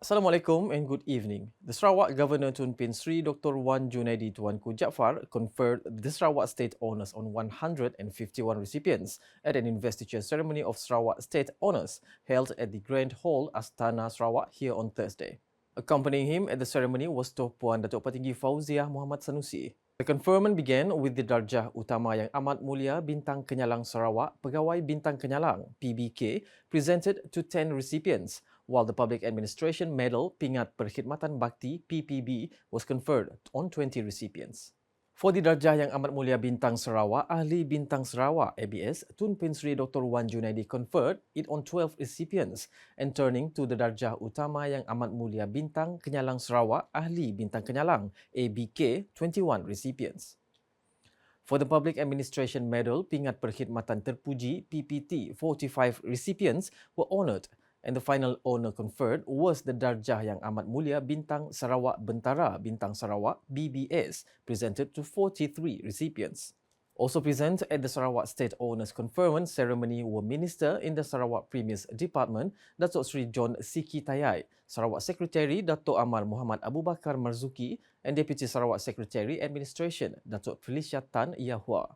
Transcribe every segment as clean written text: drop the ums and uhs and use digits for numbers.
Assalamualaikum and good evening. The Sarawak Governor Tun Pin Sri Dr. Wan Junaidi Tuanku Jaafar conferred the Sarawak State Honours on 151 recipients at an investiture ceremony of Sarawak State Honours held at the Grand Hall Astana Sarawak here on Thursday. Accompanying him at the ceremony was Tuan Puan Datuk Petinggi Fauziah Muhammad Sanusi. The conferment began with the Darjah Utama Yang Amat Mulia Bintang Kenyalang Sarawak Pegawai Bintang Kenyalang (PBK) presented to 10 recipients, while the Public Administration Medal Pingat Perkhidmatan Bakti was conferred on 20 recipients. For the Darjah Yang Amat Mulia Bintang Sarawak, Ahli Bintang Sarawak (ABS), Tun Pin Sri Dr. Wan Junaidi conferred it on 12 recipients, and turning to the Darjah Utama Yang Amat Mulia Bintang Kenyalang Sarawak, Ahli Bintang Kenyalang (ABK), 21 recipients. For the Public Administration Medal Pingat Perkhidmatan Terpuji (PPT), 45 recipients were honoured, and the final honour conferred was the Darjah Yang Amat Mulia Bintang Sarawak Bentara Bintang Sarawak (BBS), presented to 43 recipients. Also present at the Sarawak State Honours Conferment ceremony were Minister in the Sarawak Premier's Department, Datuk Sri John Siki Tayai, Sarawak Secretary Datuk Amar Muhammad Abu Bakar Marzuki, and Deputy Sarawak Secretary Administration, Datuk Felicia Tan Yahua.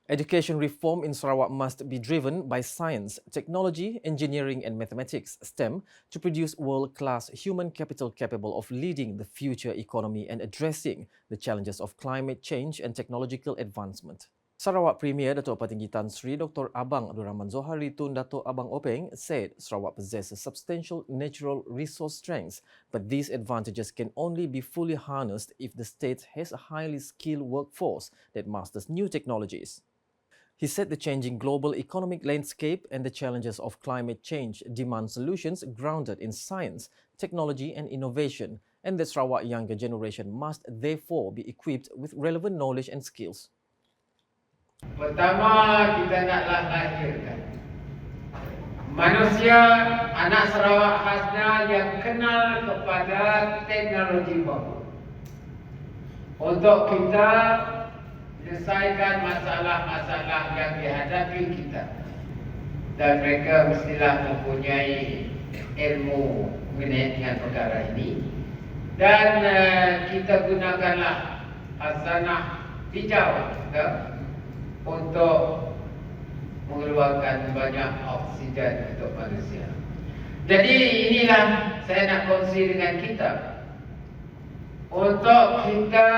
Education reform in Sarawak must be driven by science, technology, engineering and mathematics (STEM) to produce world-class human capital capable of leading the future economy and addressing the challenges of climate change and technological advancement. Sarawak Premier Datuk Petinggi Tan Sri Dr. Abang Abdul Rahman Zohari Tun Datuk Abang Openg said Sarawak possesses substantial natural resource strengths, but these advantages can only be fully harnessed if the state has a highly skilled workforce that masters new technologies. He said the changing global economic landscape and the challenges of climate change demand solutions grounded in science, technology and innovation, and the Sarawak younger generation must therefore be equipped with relevant knowledge and skills. Pertama, kita nak lahirkan manusia anak Sarawak khasnya yang kenal kepada teknologi baru. Untuk kita menyelesaikan masalah-masalah yang dihadapi kita, dan mereka mestilah mempunyai ilmu mengenai perkara ini, dan kita gunakanlah hasanah hijau kita untuk mengeluarkan banyak oksigen untuk manusia. Jadi inilah saya nak kongsi dengan kita untuk kita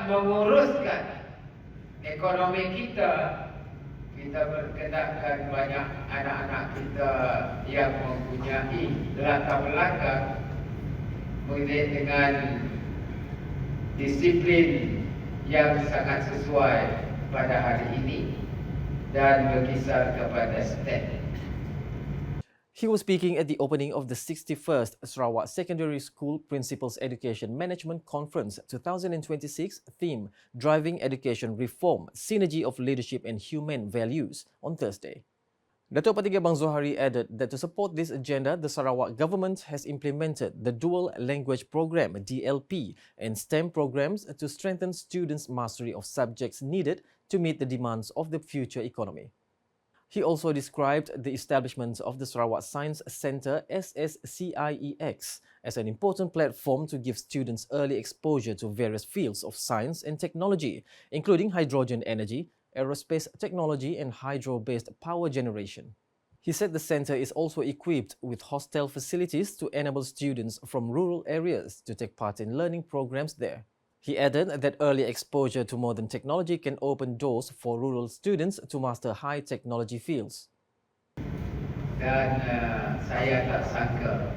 menguruskan ekonomi kita. Kita berkedakkan banyak anak-anak kita yang mempunyai latar belakang mengenai dengan disiplin yang sangat sesuai pada hari ini dan berkisar kepada STEM. He was speaking at the opening of the 61st Sarawak Secondary School Principals Education Management Conference 2026 theme Driving Education Reform, Synergy of Leadership and Humane Values on Thursday. Datuk Petinggi Abang Zohari added that to support this agenda, the Sarawak government has implemented the Dual Language Program (DLP) and STEM programs to strengthen students' mastery of subjects needed to meet the demands of the future economy. He also described the establishment of the Sarawak Science Centre SSCiEX as an important platform to give students early exposure to various fields of science and technology, including hydrogen energy, aerospace technology and hydro-based power generation. He said the centre is also equipped with hostel facilities to enable students from rural areas to take part in learning programs there. He added that early exposure to modern technology can open doors for rural students to master high technology fields. Dan saya tak sangka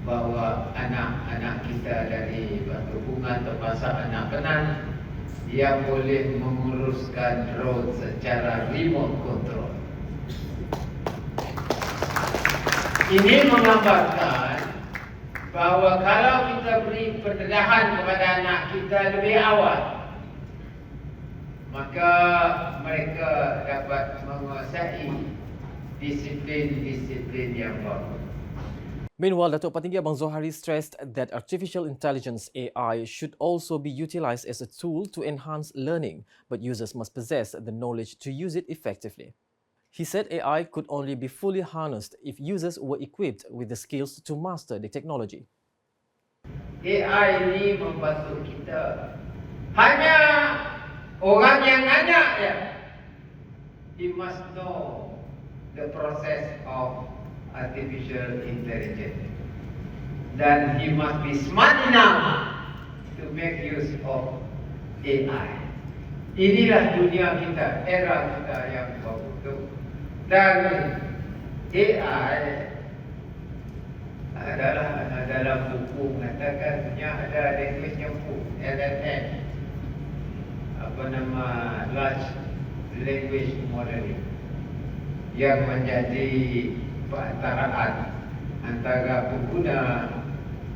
bahawa anak-anak kita dari Batu Bunga termasuk anak Penan yang boleh menguruskan drone secara remote control. Ini menggambarkan bahawa kalau kita beri pendedahan kepada anak kita lebih awal, maka mereka dapat menguasai disiplin-disiplin yang baru. Meanwhile, Datuk Petinggi Abang Zohari stressed that artificial intelligence (AI) should also be utilised as a tool to enhance learning, but users must possess the knowledge to use it effectively. He said AI could only be fully harnessed if users were equipped with the skills to master the technology. AI ini membantu kita. Hanya orang yang nanya ya. He must know the process of artificial intelligence. Dan he must be smart enough to make use of AI. Inilah dunia kita, era kita yang baru. Dan AI adalah dalam buku mengatakannya ada language-nya LLM, large language modeling, yang menjadi perantaraan antara pengguna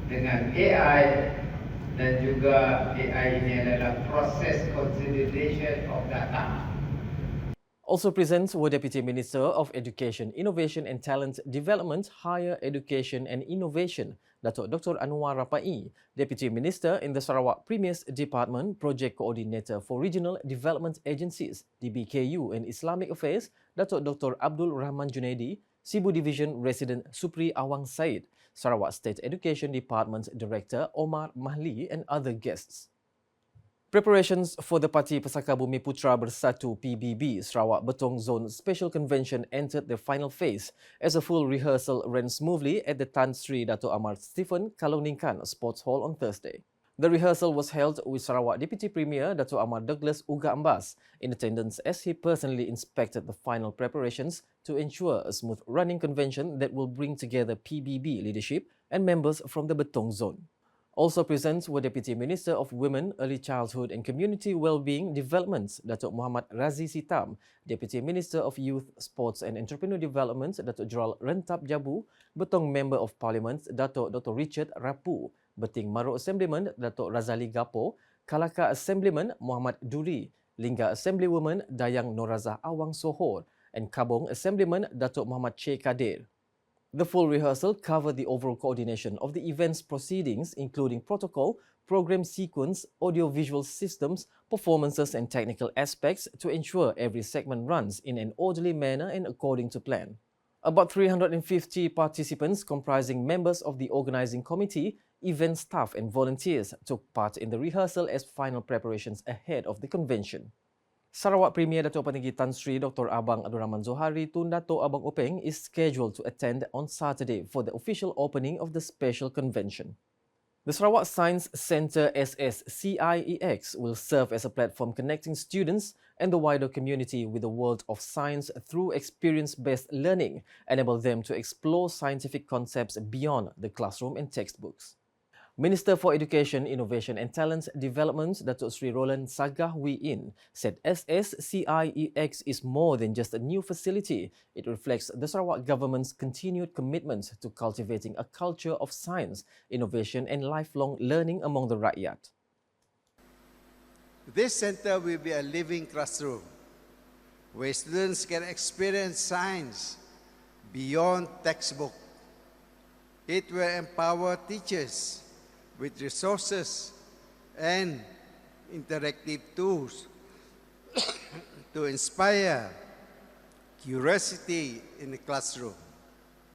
dengan AI, dan juga AI ini adalah proses consolidation of data. Also present were Deputy Minister of Education, Innovation and Talent Development, Higher Education and Innovation, Datuk Dr. Anwar Rapai, Deputy Minister in the Sarawak Premier's Department, Project Coordinator for Regional Development Agencies, DBKU and Islamic Affairs, Datuk Dr. Abdul Rahman Junaidi, Sibu Division Resident Supri Awang Said, Sarawak State Education Department Director Omar Mahli and other guests. Preparations for the Parti Pesaka Bumi Putra Bersatu PBB Sarawak Betong Zone Special Convention entered the final phase as a full rehearsal ran smoothly at the Tan Sri Dato' Amar Stephen Kaloningkan Sports Hall on Thursday. The rehearsal was held with Sarawak Deputy Premier Dato' Amar Douglas Uga Ambas in attendance as he personally inspected the final preparations to ensure a smooth running convention that will bring together PBB leadership and members from the Betong Zone. Also present were Deputy Minister of Women, Early Childhood and Community Wellbeing Development, Datuk Muhammad Razi Sitam, Deputy Minister of Youth, Sports and Entrepreneur Development, Datuk Joral Rentap Jabu, Betong Member of Parliament, Datuk Dr. Richard Rapu, Beting Maru Assemblyman, Datuk Razali Gapo, Kalaka Assemblyman, Muhammad Duri, Lingga Assemblywoman, Dayang Norazah Awang Sohor, and Kabong Assemblyman, Datuk Muhammad Che Kadir. The full rehearsal covered the overall coordination of the event's proceedings, including protocol, program sequence, audio-visual systems, performances and technical aspects to ensure every segment runs in an orderly manner and according to plan. About 350 participants comprising members of the organising committee, event staff and volunteers took part in the rehearsal as final preparations ahead of the convention. Sarawak Premier Dato' Patinggi Tan Sri Dr. Abang Abdul Rahman Zohari Tun Dato' Abang Openg is scheduled to attend on Saturday for the official opening of the special convention. The Sarawak Science Centre SSCiEX will serve as a platform connecting students and the wider community with the world of science through experience-based learning, enable them to explore scientific concepts beyond the classroom and textbooks. Minister for Education, Innovation and Talent Development, Datuk Sri Roland Sagah Wee In, said SSCiEX is more than just a new facility. It reflects the Sarawak government's continued commitment to cultivating a culture of science, innovation and lifelong learning among the rakyat. This center will be a living classroom where students can experience science beyond textbook. It will empower teachers with resources and interactive tools to inspire curiosity in the classroom.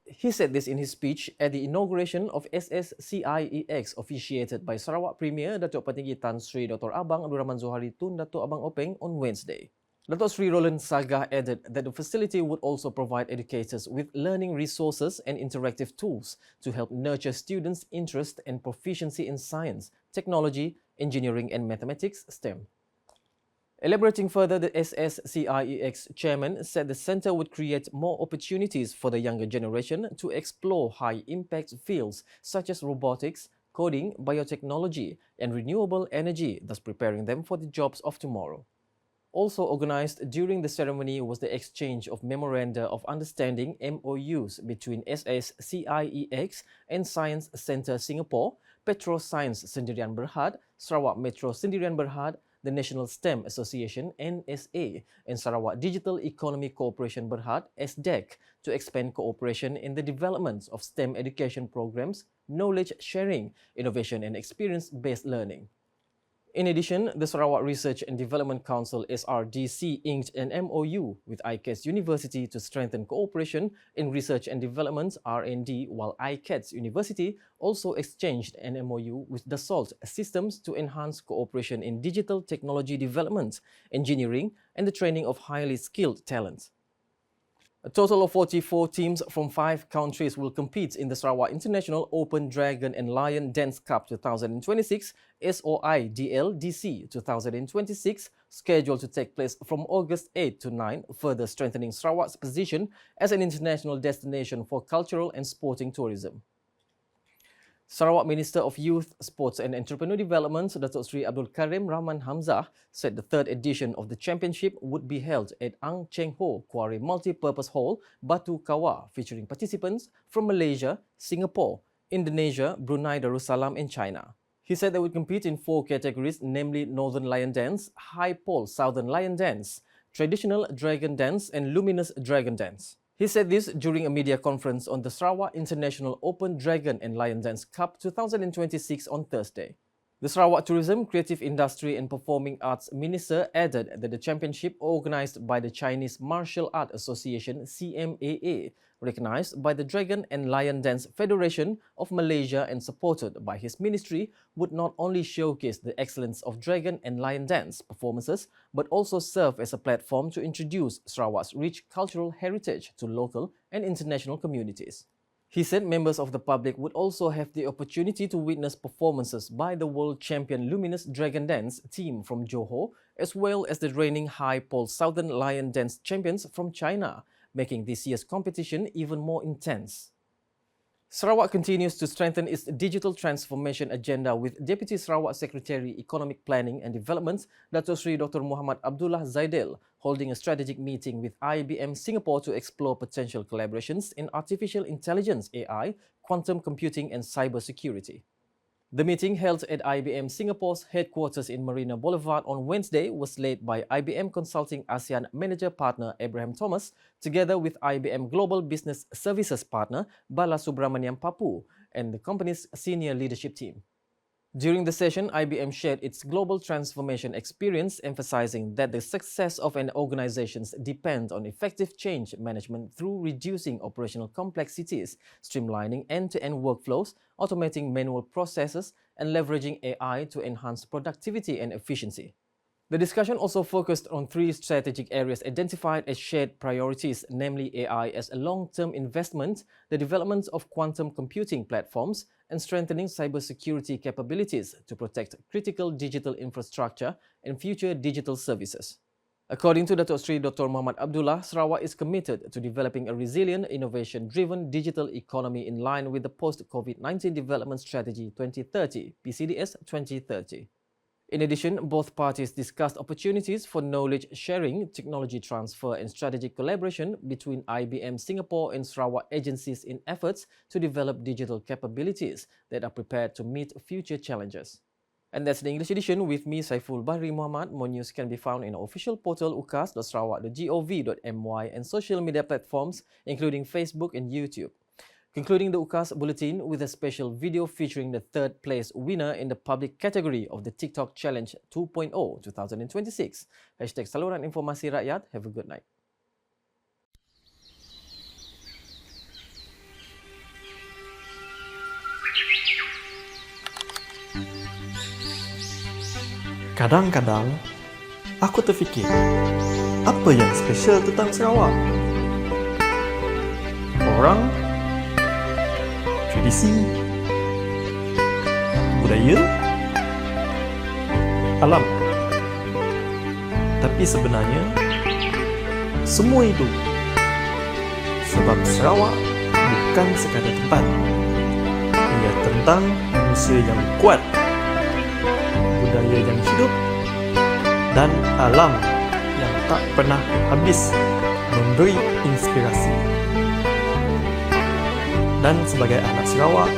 He said this in his speech at the inauguration of SSCiEX officiated by Sarawak Premier Datuk Patinggi Tan Sri Dr. Abang Abdul Rahman Zohari Tun Dato' Abang Openg on Wednesday. Datuk Sri Roland Sagah added that the facility would also provide educators with learning resources and interactive tools to help nurture students' interest and proficiency in science, technology, engineering and mathematics (STEM). Elaborating further, the SSCiEX chairman said the centre would create more opportunities for the younger generation to explore high-impact fields such as robotics, coding, biotechnology and renewable energy, thus preparing them for the jobs of tomorrow. Also organised during the ceremony was the exchange of Memoranda of Understanding MOUs between SSCiEX and Science Centre Singapore, Petro Science Sendirian Berhad, Sarawak Metro Sendirian Berhad, the National STEM Association NSA and Sarawak Digital Economy Corporation Berhad SDEC to expand cooperation in the development of STEM education programs, knowledge sharing, innovation and experience-based learning. In addition, the Sarawak Research and Development Council SRDC inked an MOU with ICATS University to strengthen cooperation in research and development R&D, while ICATS University also exchanged an MOU with Dassault Systems to enhance cooperation in digital technology development, engineering, and the training of highly skilled talent. A total of 44 teams from 5 countries will compete in the Sarawak International Open Dragon and Lion Dance Cup 2026 SOIDL-DC 2026, scheduled to take place from August 8 to 9, further strengthening Sarawak's position as an international destination for cultural and sporting tourism. Sarawak Minister of Youth, Sports and Entrepreneur Development, Datuk Sri Abdul Karim Rahman Hamzah, said the third edition of the championship would be held at Ang Cheng Ho Quarry Multi-Purpose Hall, Batu Kawah, featuring participants from Malaysia, Singapore, Indonesia, Brunei Darussalam and China. He said they would compete in 4 categories, namely Northern Lion Dance, High Pole Southern Lion Dance, Traditional Dragon Dance and Luminous Dragon Dance. He said this during a media conference on the Sarawak International Open Dragon and Lion Dance Cup 2026 on Thursday. The Sarawak Tourism, Creative Industry and Performing Arts Minister added that the championship, organised by the Chinese Martial Art Association CMAA, recognised by the Dragon and Lion Dance Federation of Malaysia and supported by his ministry, would not only showcase the excellence of Dragon and Lion Dance performances, but also serve as a platform to introduce Sarawak's rich cultural heritage to local and international communities. He said members of the public would also have the opportunity to witness performances by the world champion Luminous Dragon Dance team from Johor, as well as the reigning High Pole Southern Lion Dance champions from China, making this year's competition even more intense. Sarawak continues to strengthen its digital transformation agenda with Deputy Sarawak Secretary Economic Planning and Development, Datuk Sri Dr. Muhammad Abdullah Zaidel, holding a strategic meeting with IBM Singapore to explore potential collaborations in artificial intelligence AI, quantum computing and cyber security. The meeting, held at IBM Singapore's headquarters in Marina Boulevard on Wednesday, was led by IBM Consulting ASEAN Manager Partner Abraham Thomas, together with IBM Global Business Services Partner Bala Subramaniam Papu and the company's senior leadership team. During the session, IBM shared its global transformation experience, emphasizing that the success of an organization depends on effective change management through reducing operational complexities, streamlining end-to-end workflows, automating manual processes, and leveraging AI to enhance productivity and efficiency. The discussion also focused on 3 strategic areas identified as shared priorities, namely AI as a long-term investment, the development of quantum computing platforms, and strengthening cybersecurity capabilities to protect critical digital infrastructure and future digital services. According to Datuk Sri Dr. Muhammad Abdullah, Sarawak is committed to developing a resilient, innovation-driven digital economy in line with the Post-COVID-19 Development Strategy 2030, PCDS 2030. In addition, both parties discussed opportunities for knowledge sharing, technology transfer and strategic collaboration between IBM Singapore and Sarawak agencies in efforts to develop digital capabilities that are prepared to meet future challenges. And that's the English edition with me, Saiful Bahri Muhammad. More news can be found in our official portal ukas.sarawak.gov.my and social media platforms including Facebook and YouTube. Concluding the UKAS Bulletin with a special video featuring the 3rd place winner in the public category of the TikTok Challenge 2.0 2026. #Saluran Informasi Rakyat. Have a good night. Kadang-kadang, aku terfikir, apa yang special tentang Sarawak? Orang, tradisi, budaya, alam. Tapi sebenarnya, semua itu sebab Sarawak bukan sekadar tempat. Ia tentang manusia yang kuat, budaya yang hidup dan alam yang tak pernah habis memberi inspirasi. Dan sebagai anak Sarawak,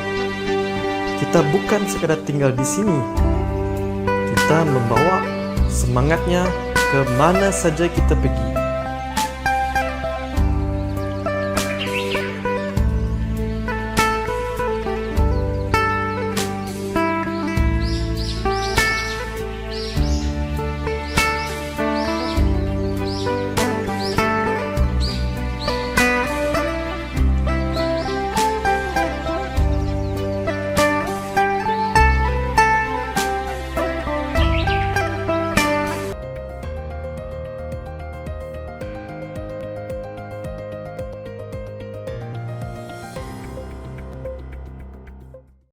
kita bukan sekadar tinggal di sini. Kita membawa semangatnya ke mana saja kita pergi.